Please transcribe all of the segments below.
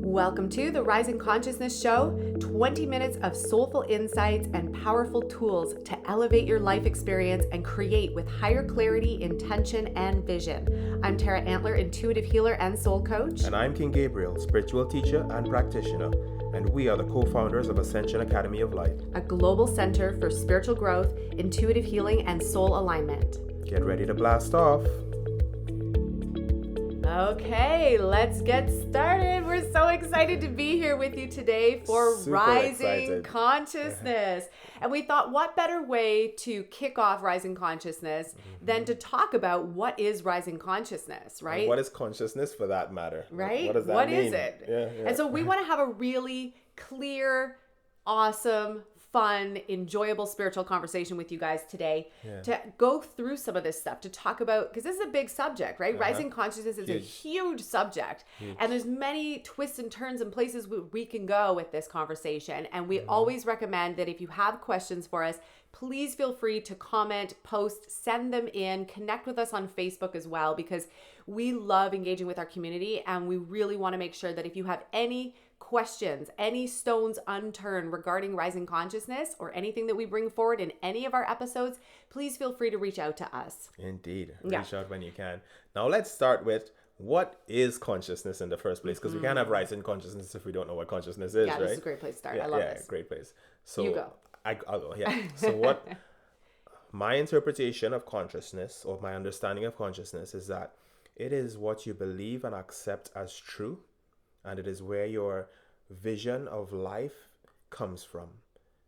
Welcome to the Rising Consciousness Show, 20 minutes of soulful insights and powerful tools to elevate your life experience and create with higher clarity, intention, and vision. I'm Tara Antler, intuitive healer and soul coach. And I'm King Gabriel, spiritual teacher and practitioner. And we are the co-founders of Ascension Academy of Life, a global center for spiritual growth, intuitive healing, and soul alignment. Get ready to blast off. Okay, let's get started. We're so excited to be here with you today for Super Rising excited. Consciousness. And we thought, what better way to kick off Rising Consciousness than to talk about what is Rising Consciousness, right? And what is consciousness for that matter? Right? What does that What mean? is it? Yeah. And so we want to have a really clear, awesome, fun, enjoyable spiritual conversation with you guys today to go through some of this stuff, to talk about, because this is a big subject, right? Rising consciousness is a huge subject. And there's many twists and turns and places we can go with this conversation. And we always recommend that if you have questions for us, please feel free to comment, post, send them in, connect with us on Facebook as well, because we love engaging with our community. And we really want to make sure that if you have any questions, any stones unturned regarding rising consciousness or anything that we bring forward in any of our episodes, please feel free to reach out to us. Indeed. Reach out when you can. Now let's start with, what is consciousness in the first place? Because we can't have rising consciousness if we don't know what consciousness is, right? This is a great place to start. I love this. Great place. So You go. I'll go, yeah. So what my interpretation of consciousness, or my understanding of consciousness, is that it is what you believe and accept as true, and it is where your vision of life comes from.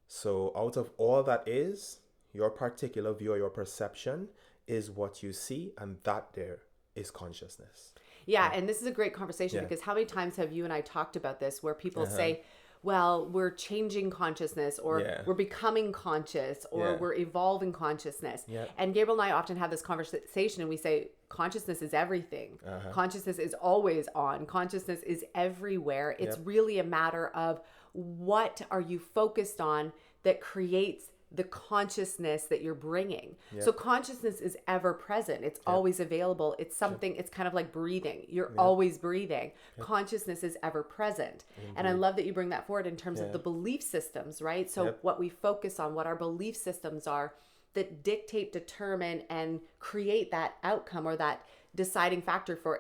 So out of all that is, your particular view or your perception is what you see, and that there is consciousness. Yeah, and this is a great conversation because how many times have you and I talked about this where people say, well, we're changing consciousness, or we're becoming conscious, or we're evolving consciousness. And Gabriel and I often have this conversation and we say, consciousness is everything. Consciousness is always on. Consciousness is everywhere. It's really a matter of what are you focused on that creates the consciousness that you're bringing. So consciousness is ever present. It's always available. It's something, it's kind of like breathing. You're always breathing. Consciousness is ever present. And I love that you bring that forward in terms of the belief systems, right? So what we focus on, what our belief systems are that dictate, determine, and create that outcome or that deciding factor for,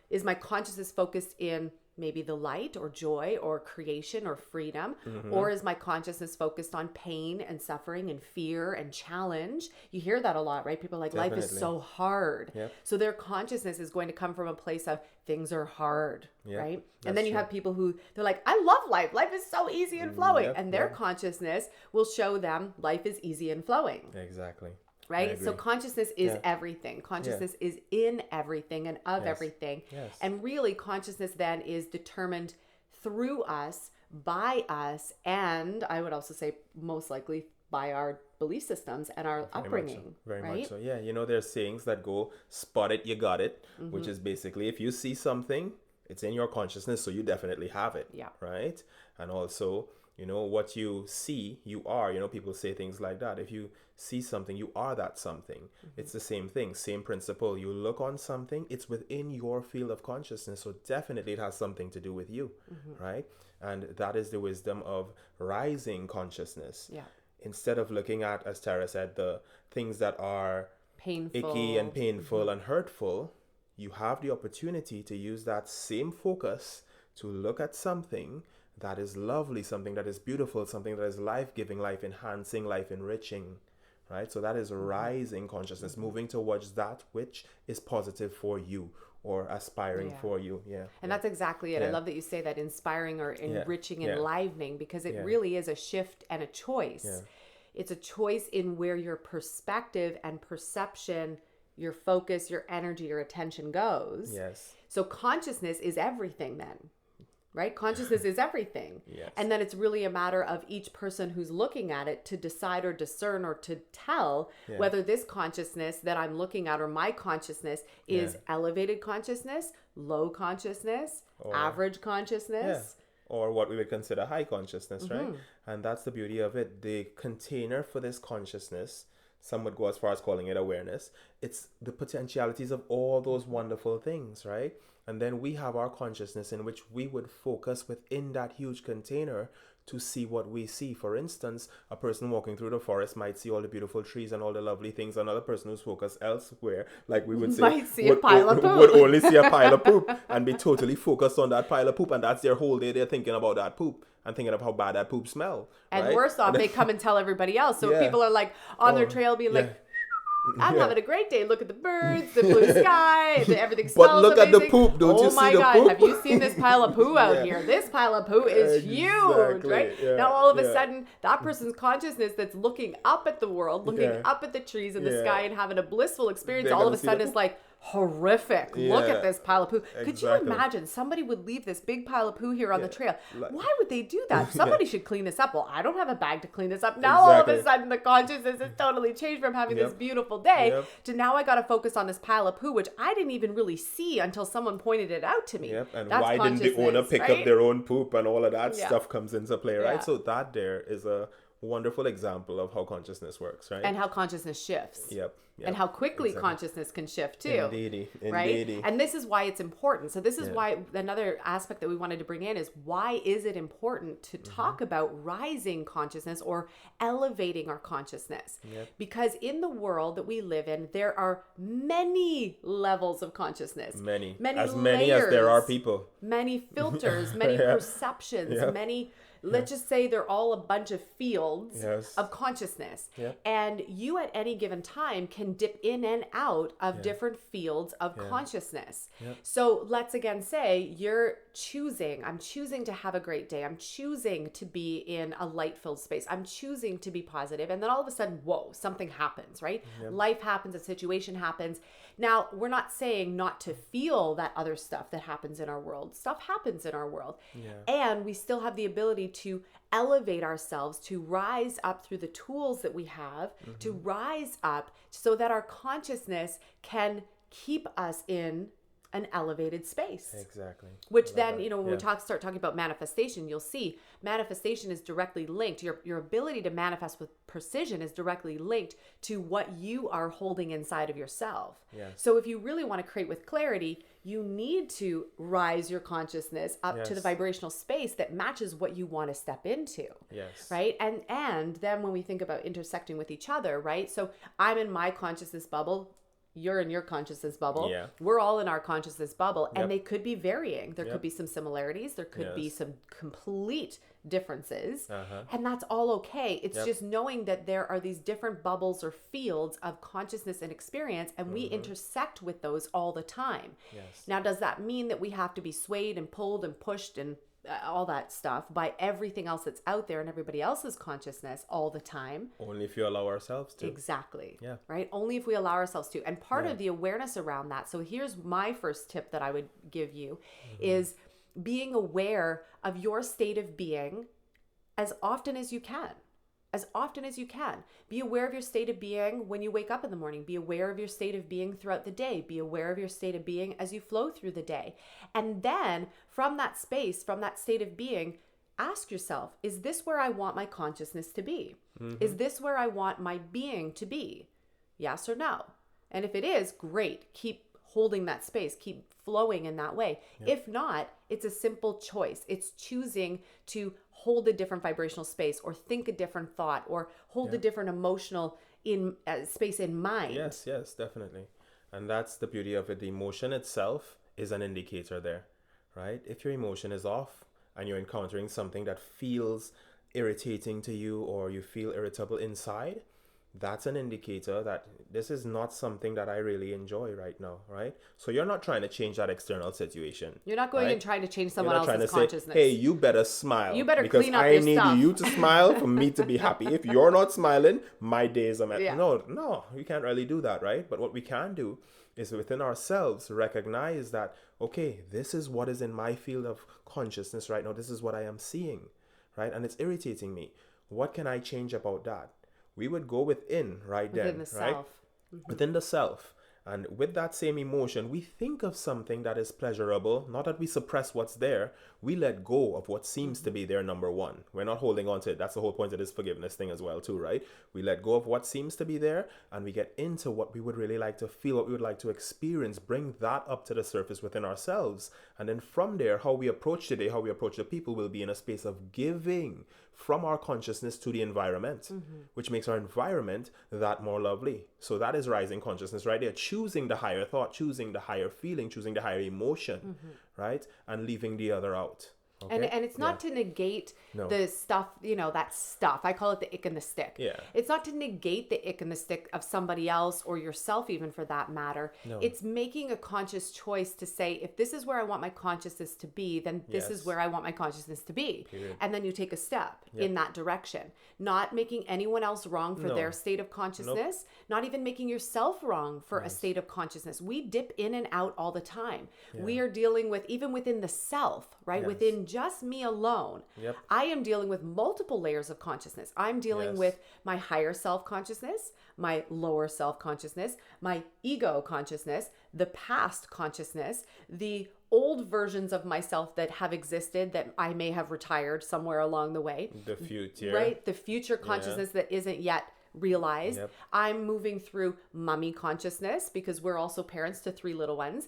is my consciousness focused in maybe the light or joy or creation or freedom, or is my consciousness focused on pain and suffering and fear and challenge? You hear that a lot, right? People are like, life is so hard. So their consciousness is going to come from a place of things are hard, right? And then you have people who, they're like, I love life. Life is so easy and flowing. And their consciousness will show them life is easy and flowing. Exactly. Right? So consciousness is everything. Consciousness is in everything and of everything. And really consciousness then is determined through us, by us, and I would also say most likely by our belief systems and our upbringing. Very right? much so. Yeah, there's sayings that go, spot it, you got it, which is basically if you see something, it's in your consciousness, so you definitely have it. Right? And also, what you see, you are. People say things like that. If you see something, you are that something. It's the same thing, same principle. You look on something, it's within your field of consciousness, so definitely it has something to do with you, right? And that is the wisdom of rising consciousness. Instead of looking at, as Tara said, the things that are painful, icky and painful and hurtful, you have the opportunity to use that same focus to look at something that is lovely, something that is beautiful, something that is life-giving, life-enhancing, life-enriching, right? So that is rising consciousness, moving towards that which is positive for you or aspiring for you. And that's exactly it. I love that you say that, inspiring or enriching, enlivening, because it really is a shift and a choice. It's a choice in where your perspective and perception, your focus, your energy, your attention goes. So consciousness is everything then. Right? Consciousness is everything. And then it's really a matter of each person who's looking at it to decide or discern or to tell whether this consciousness that I'm looking at or my consciousness is elevated consciousness, low consciousness, or average consciousness. Or what we would consider high consciousness, right? And that's the beauty of it. The container for this consciousness, some would go as far as calling it awareness. It's the potentialities of all those wonderful things, right? And then we have our consciousness in which we would focus within that huge container to see what we see. For instance, a person walking through the forest might see all the beautiful trees and all the lovely things. Another person who's focused elsewhere, like we would say, might see a pile of poop. Would only see a pile of poop and be totally focused on that pile of poop. And that's their whole day. They're thinking about that poop and thinking of how bad that poop smell. And right? worse off, they come and tell everybody else. So people are like on their trail being like, I'm having a great day. Look at the birds, the blue sky, everything smells But look amazing. at the poop. Don't you see the poop? Oh my God, have you seen this pile of poo out here? This pile of poo is huge, right? Yeah. Now all of a sudden, that person's consciousness that's looking up at the world, looking up at the trees and the sky and having a blissful experience, all of a sudden is like, horrific. Look at this pile of poo. Exactly. Could you imagine somebody would leave this big pile of poo here on the trail? Why would they do that? Somebody should clean this up. Well, I don't have a bag to clean this up. Now all of a sudden the consciousness has totally changed from having this beautiful day to now I got to focus on this pile of poo, which I didn't even really see until someone pointed it out to me. And why didn't the owner pick up their own poop, and all of that stuff comes into play, right? So that there is a wonderful example of how consciousness works, right? And how consciousness shifts. And how quickly consciousness can shift too. Indeedy. Right? And this is why it's important. So this is why another aspect that we wanted to bring in is why is it important to talk about rising consciousness or elevating our consciousness? Because in the world that we live in, there are many levels of consciousness. Many as layers, many as there are people. Many filters, many perceptions, many... Let's just say they're all a bunch of fields of consciousness. And you at any given time can dip in and out of different fields of consciousness. So let's again say I'm choosing to have a great day. I'm choosing to be in a light-filled space. I'm choosing to be positive. And then all of a sudden, whoa, something happens, right? Life happens, a situation happens. Now, we're not saying not to feel that other stuff that happens in our world. Stuff happens in our world. And we still have the ability to elevate ourselves, to rise up through the tools that we have, to rise up so that our consciousness can keep us in an elevated space. Exactly. Which then, when we start talking about manifestation, you'll see manifestation is directly linked. Your ability to manifest with precision is directly linked to what you are holding inside of yourself. So if you really want to create with clarity, you need to rise your consciousness up to the vibrational space that matches what you want to step into. Right? And then when we think about intersecting with each other, right? So I'm in my consciousness bubble. You're in your consciousness bubble. We're all in our consciousness bubble, and they could be varying. There could be some similarities. There could be some complete differences, and that's all okay. It's just knowing that there are these different bubbles or fields of consciousness and experience, and we intersect with those all the time. Now, does that mean that we have to be swayed and pulled and pushed and all that stuff by everything else that's out there and everybody else's consciousness all the time? Only if you allow ourselves to. Exactly. Right? Only if we allow ourselves to. And part of the awareness around that, so here's my first tip that I would give you, is being aware of your state of being as often as you can. As often as you can. Be aware of your state of being when you wake up in the morning. Be aware of your state of being throughout the day. Be aware of your state of being as you flow through the day. And then from that space, from that state of being, ask yourself, is this where I want my consciousness to be? Is this where I want my being to be? Yes or no? And if it is, great. Keep holding that space. Keep flowing in that way. If not, it's a simple choice. It's choosing to hold a different vibrational space or think a different thought or hold a different emotional space in mind. Yes, definitely. And that's the beauty of it. The emotion itself is an indicator there, right? If your emotion is off and you're encountering something that feels irritating to you or you feel irritable inside, that's an indicator that this is not something that I really enjoy right now, right? So you're not trying to change that external situation. You're not going and trying to change someone else's consciousness. Say, hey, you better smile. You better clean up your stuff. Because I need you to smile for me to be happy. If you're not smiling, my days are met. No, we can't really do that, right? But what we can do is within ourselves recognize that, okay, this is what is in my field of consciousness right now. This is what I am seeing, right? And it's irritating me. What can I change about that? We would go within right then, within the self. Within the self, And with that same emotion, we think of something that is pleasurable, not that we suppress what's there, we let go of what seems to be there, number one. We're not holding on to it. That's the whole point of this forgiveness thing as well, too, right? We let go of what seems to be there, and we get into what we would really like to feel, what we would like to experience, bring that up to the surface within ourselves. And then from there, how we approach today, how we approach the people will be in a space of giving from our consciousness to the environment, which makes our environment that more lovely. So that is rising consciousness right there. Choosing the higher thought, choosing the higher feeling, choosing the higher emotion, right? And leaving the other out. Okay? And it's not to negate the stuff, that stuff. I call it the ick and the stick. Yeah. It's not to negate the ick and the stick of somebody else or yourself, even for that matter. No. It's making a conscious choice to say, if this is where I want my consciousness to be, then this is where I want my consciousness to be. Period. And then you take a step in that direction. Not making anyone else wrong for their state of consciousness. Not even making yourself wrong for a state of consciousness. We dip in and out all the time. Yeah. We are dealing with, even within the self, right? Yes. Within just me alone, I am dealing with multiple layers of consciousness. I'm dealing with my higher self-consciousness, my lower self-consciousness, my ego consciousness, the past consciousness, the old versions of myself that have existed that I may have retired somewhere along the way. The future. Right? The future consciousness that isn't yet realized. I'm moving through mommy consciousness because we're also parents to 3 little ones.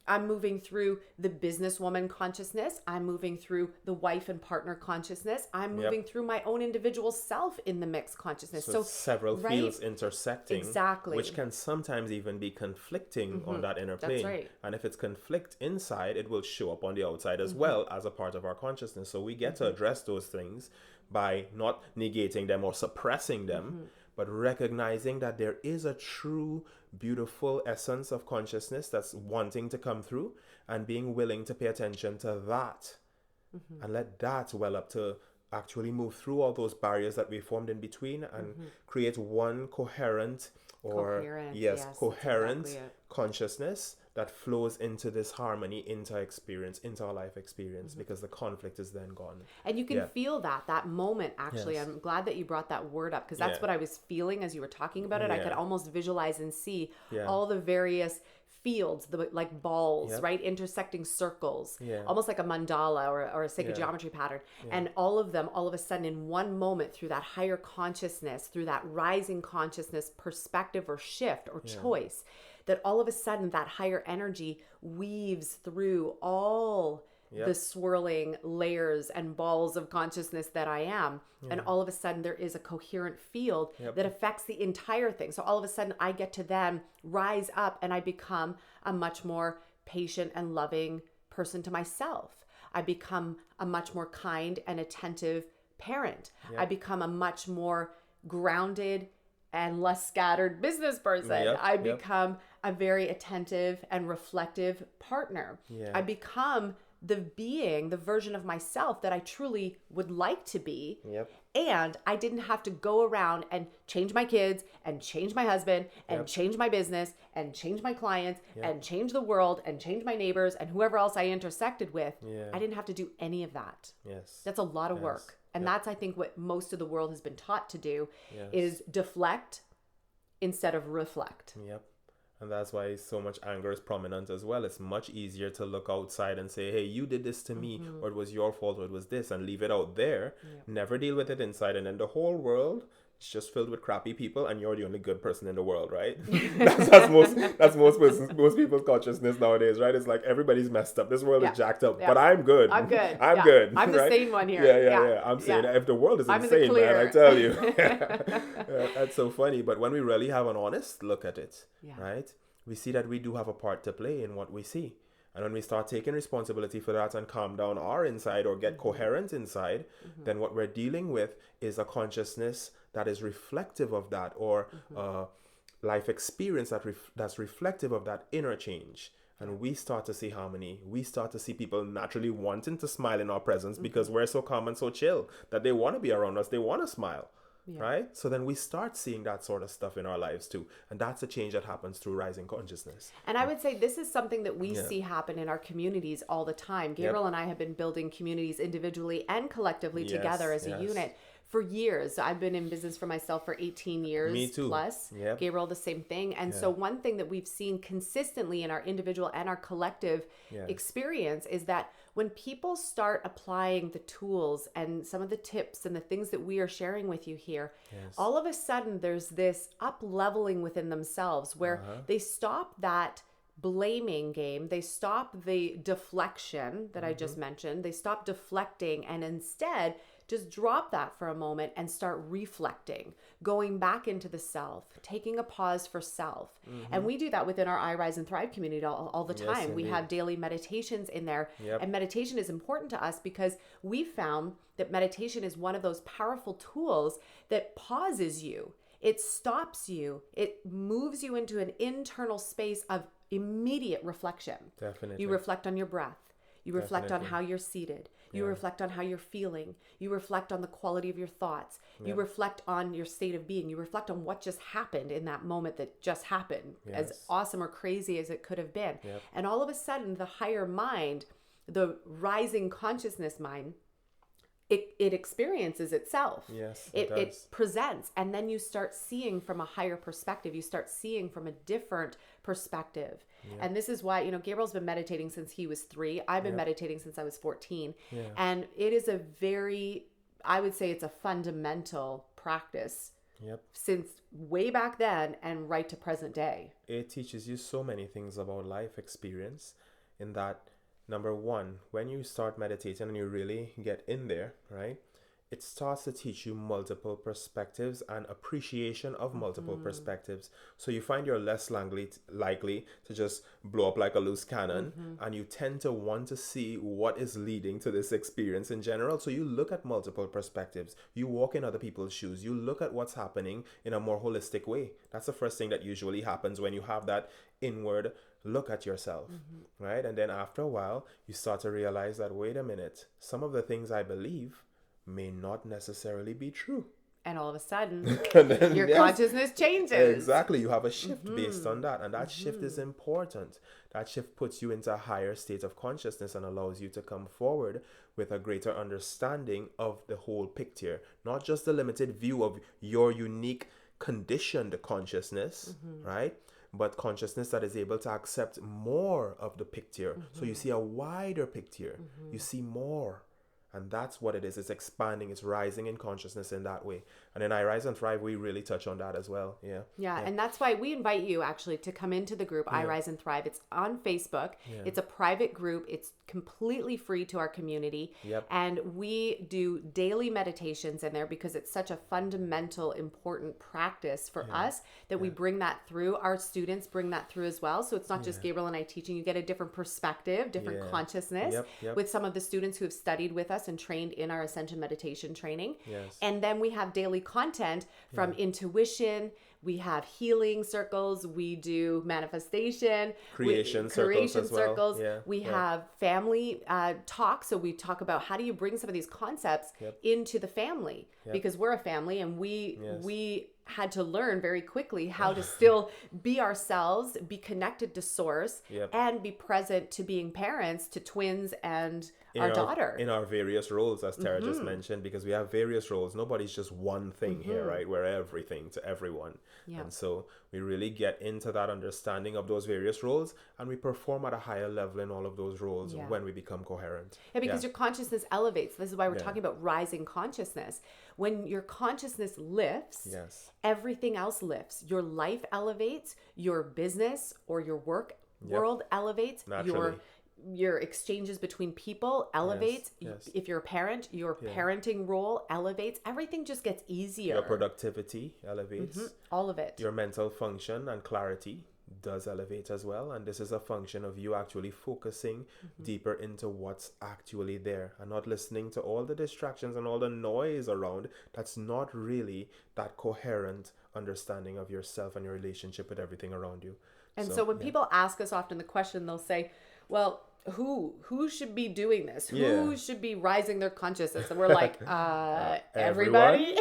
I'm moving through the businesswoman consciousness. I'm moving through the wife and partner consciousness. I'm moving through my own individual self in the mixed consciousness. So several fields intersecting. Exactly. Which can sometimes even be conflicting on that inner plane. That's right. And if it's conflict inside, it will show up on the outside as well as a part of our consciousness. So we get to address those things by not negating them or suppressing them, but recognizing that there is a true, beautiful essence of consciousness that's wanting to come through, and being willing to pay attention to that and let that well up to actually move through all those barriers that we formed in between and create one coherent consciousness that flows into this harmony, into our life experience, because the conflict is then gone. And you can feel that moment, actually. I'm glad that you brought that word up, because that's what I was feeling as you were talking about it. I could almost visualize and see all the various fields, like balls, right? Intersecting circles, almost like a mandala or a sacred geometry pattern. And all of them, all of a sudden, in one moment, through that higher consciousness, through that rising consciousness perspective or shift or choice, that all of a sudden that higher energy weaves through all the swirling layers and balls of consciousness that I am. And all of a sudden there is a coherent field that affects the entire thing. So all of a sudden I get to then rise up and I become a much more patient and loving person to myself. I become a much more kind and attentive parent. I become a much more grounded and less scattered business person. I become a very attentive and reflective partner. I become the version of myself that I truly would like to be. And I didn't have to go around and change my kids and change my husband and change my business and change my clients and change the world and change my neighbors and whoever else I intersected with. I didn't have to do any of that. That's a lot of work. And that's, I think, what most of the world has been taught to do is deflect instead of reflect. And that's why so much anger is prominent as well. It's much easier to look outside and say, hey, you did this to me, or it was your fault, or it was this, and leave it out there. Never deal with it inside. And then the whole world is just filled with crappy people, and you're the only good person in the world, right? that's most people's consciousness nowadays, right? It's like everybody's messed up. This world is jacked up, but I'm good. I'm good. I'm good. I'm the sane one here. I'm saying if the world is insane, man, I tell you. That's so funny. But when we really have an honest look at it, right, we see that we do have a part to play in what we see. And when we start taking responsibility for that and calm down our inside or get coherent inside, then what we're dealing with is a consciousness that is reflective of that, or life experience that's reflective of that inner change. And we start to see harmony. We start to see people naturally wanting to smile in our presence because we're so calm and so chill that they want to be around us. They want to smile. Right? So then we start seeing that sort of stuff in our lives too. And that's a change that happens through rising consciousness. And I would say this is something that we see happen in our communities all the time. Gabriel and I have been building communities individually and collectively together as a unit for years. I've been in business for myself for 18 years. Me too. Plus. Yep. Gabriel, the same thing. And so one thing that we've seen consistently in our individual and our collective experience is that when people start applying the tools and some of the tips and the things that we are sharing with you here, all of a sudden there's this up-leveling within themselves where they stop that blaming game. They stop the deflection that I just mentioned. They stop deflecting and instead just drop that for a moment and start reflecting, going back into the self, taking a pause for self. And we do that within our I Rise and Thrive community all the time. We have daily meditations in there. And meditation is important to us because we found that meditation is one of those powerful tools that pauses you. It stops you. It moves you into an internal space of immediate reflection. Definitely. You reflect on your breath. You reflect on how you're seated. You reflect on how you're feeling. You reflect on the quality of your thoughts. You reflect on your state of being. You reflect on what just happened in that moment that just happened, as awesome or crazy as it could have been. And all of a sudden, the higher mind, the rising consciousness mind, it experiences itself. Yes, it presents. And then you start seeing from a higher perspective. You start seeing from a different perspective. And this is why, Gabriel's been meditating since he was 3. I've been meditating since I was 14. And it is I would say it's a fundamental practice since way back then and right to present day. It teaches you so many things about life experience in that, number one, when you start meditating and you really get in there, right, it starts to teach you multiple perspectives and appreciation of multiple perspectives. So you find you're less likely to just blow up like a loose cannon, and you tend to want to see what is leading to this experience in general. So you look at multiple perspectives. You walk in other people's shoes. You look at what's happening in a more holistic way. That's the first thing that usually happens when you have that inward look at yourself, right? And then after a while, you start to realize that, wait a minute, some of the things I believe may not necessarily be true. And all of a sudden, your consciousness changes. Exactly. You have a shift based on that. And that shift is important. That shift puts you into a higher state of consciousness and allows you to come forward with a greater understanding of the whole picture, not just the limited view of your unique conditioned consciousness, right? But consciousness that is able to accept more of the picture. So you see a wider picture. You see more. And that's what it is. It's expanding. It's rising in consciousness in that way. And in I Rise and Thrive, we really touch on that as well. Yeah. And that's why we invite you actually to come into the group, I Rise and Thrive. It's on Facebook. It's a private group. It's completely free to our community. And we do daily meditations in there because it's such a fundamental, important practice for us that we bring that through. Our students bring that through as well. So it's not just Gabriel and I teaching. You get a different perspective, different consciousness with some of the students who have studied with us and trained in our Ascension Meditation training. And then we have daily content from intuition. We have healing circles. We do manifestation, creation circles. We have family talk. So we talk about how do you bring some of these concepts into the family because we're a family and we had to learn very quickly how to still be ourselves, be connected to source, and be present to being parents to twins and our daughter. In our various roles, as Tara just mentioned, because we have various roles. Nobody's just one thing here, right? We're everything to everyone. And so we really get into that understanding of those various roles and we perform at a higher level in all of those roles when we become coherent. Because your consciousness elevates. This is why we're talking about rising consciousness. When your consciousness lifts, everything else lifts. Your life elevates, your business or your work world elevates, naturally. Your exchanges between people elevates. If you're a parent, your parenting role elevates. Everything just gets easier. Your productivity elevates. All of it. Your mental function and clarity does elevate as well. And this is a function of you actually focusing deeper into what's actually there and not listening to all the distractions and all the noise around. That's not really that coherent understanding of yourself and your relationship with everything around you. And so when people ask us often the question, they'll say, well, who should be doing this? Who should be rising their consciousness? And we're like, everybody.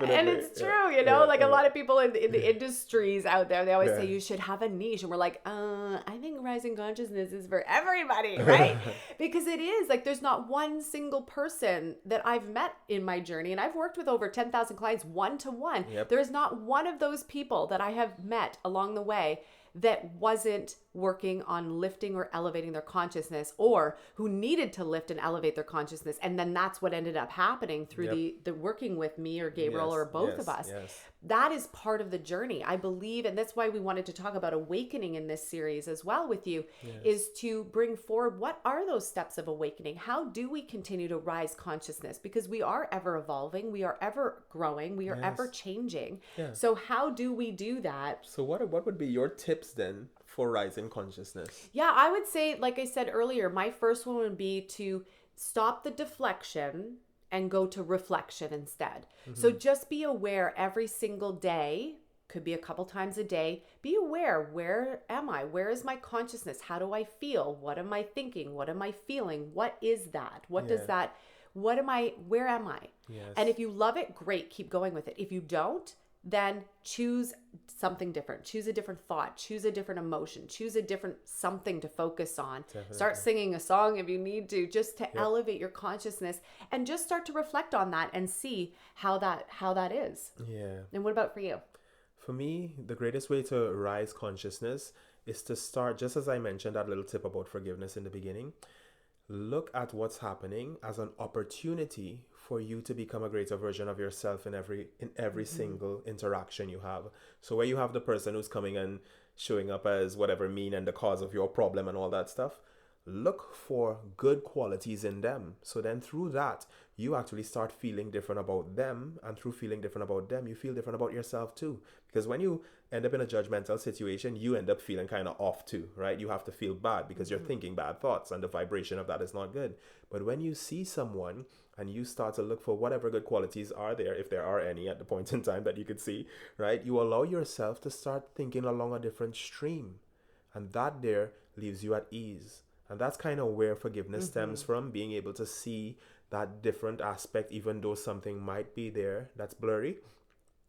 And it's true, you know, like a lot of people in the industries out there, they always say you should have a niche. And we're like, I think rising consciousness is for everybody, right? Because it is like, there's not one single person that I've met in my journey. And I've worked with over 10,000 clients one-to-one. There is not one of those people that I have met along the way that wasn't working on lifting or elevating their consciousness, or who needed to lift and elevate their consciousness. And then that's what ended up happening through the working with me or Gabriel or both of us. That is part of the journey, I believe. And that's why we wanted to talk about awakening in this series as well with you, is to bring forward, what are those steps of awakening? How do we continue to rise consciousness? Because we are ever evolving, we are ever growing, we are ever changing. So how do we do that? So what would be your tips then for rising consciousness? Yeah, I would say, like I said earlier, my first one would be to stop the deflection and go to reflection instead. So just be aware every single day, could be a couple times a day. Be aware, where am I? Where is my consciousness? How do I feel? What am I thinking? What am I feeling? What is that? What does that, where am I? And if you love it, great, keep going with it. If you don't, then choose something different. Choose a different thought. Choose a different emotion. Choose a different something to focus on. Start singing a song if you need to, just to elevate your consciousness, and just start to reflect on that and see how that is. And what about for you? For me, the greatest way to rise consciousness is to start, just as I mentioned that little tip about forgiveness in the beginning, look at what's happening as an opportunity for you to become a greater version of yourself in every single interaction you have. So where you have the person who's coming and showing up as whatever mean and the cause of your problem and all that stuff, look for good qualities in them. So then through that, you actually start feeling different about them. And through feeling different about them, you feel different about yourself too. Because when you end up in a judgmental situation, you end up feeling kind of off too, right? You have to feel bad because you're thinking bad thoughts, and the vibration of that is not good. But when you see someone and you start to look for whatever good qualities are there, if there are any at the point in time that you could see, right? You allow yourself to start thinking along a different stream. And that there leaves you at ease. And that's kind of where forgiveness stems from, being able to see that different aspect, even though something might be there that's blurry.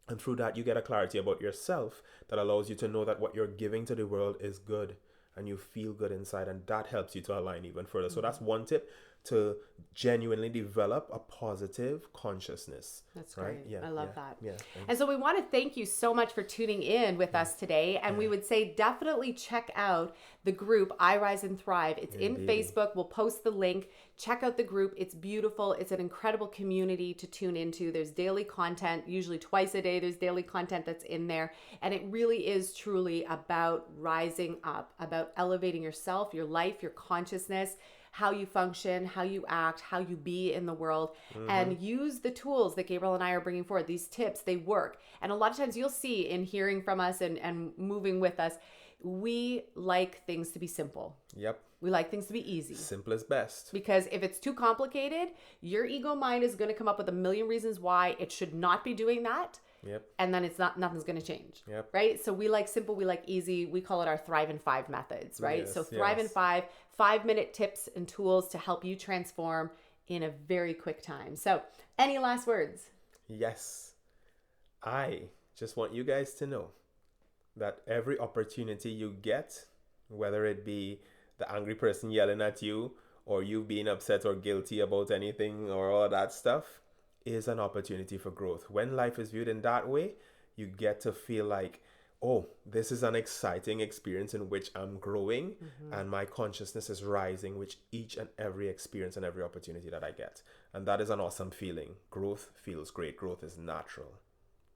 And through that, you get a clarity about yourself that allows you to know that what you're giving to the world is good, and you feel good inside, and that helps you to align even further. So that's one tip, to genuinely develop a positive consciousness. That's right. I love that. And so we want to thank you so much for tuning in with us today. And we would say definitely check out the group I Rise and Thrive. It's in Facebook. We'll post the link. Check out the group. It's beautiful. It's an incredible community to tune into. There's daily content, usually twice a day. There's daily content that's in there. And it really is truly about rising up, about elevating yourself, your life, your consciousness, how you function, how you act, how you be in the world, and use the tools that Gabriel and I are bringing forward. These tips, they work. And a lot of times you'll see in hearing from us and moving with us, we like things to be simple. We like things to be easy. Simple is best. Because if it's too complicated, your ego mind is going to come up with a million reasons why it should not be doing that. And then nothing's going to change. Right? So we like simple, we like easy. We call it our Thrive in 5 methods, right? So Thrive in 5, 5-minute tips and tools to help you transform in a very quick time. So any last words? Yes. I just want you guys to know that every opportunity you get, whether it be the angry person yelling at you, or you being upset or guilty about anything or all that stuff, is an opportunity for growth. When life is viewed in that way, you get to feel like, oh, this is an exciting experience in which I'm growing and my consciousness is rising with each and every experience and every opportunity that I get. And that is an awesome feeling. Growth feels great. Growth is natural.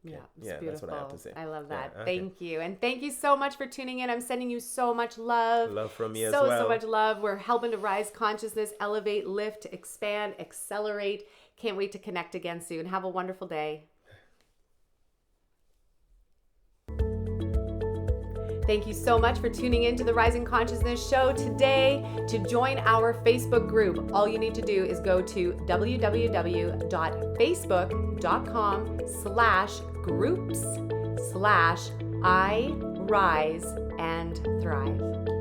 Yeah, beautiful. That's what I have to say. I love that. Thank you. And thank you so much for tuning in. I'm sending you so much love. Love from me as well. So much love. We're helping to rise consciousness, elevate, lift, expand, accelerate. Can't wait to connect again soon. Have a wonderful day. Thank you so much for tuning in to the Rising Consciousness Show today. To join our Facebook group, all you need to do is go to www.facebook.com/groups/I Rise and Thrive.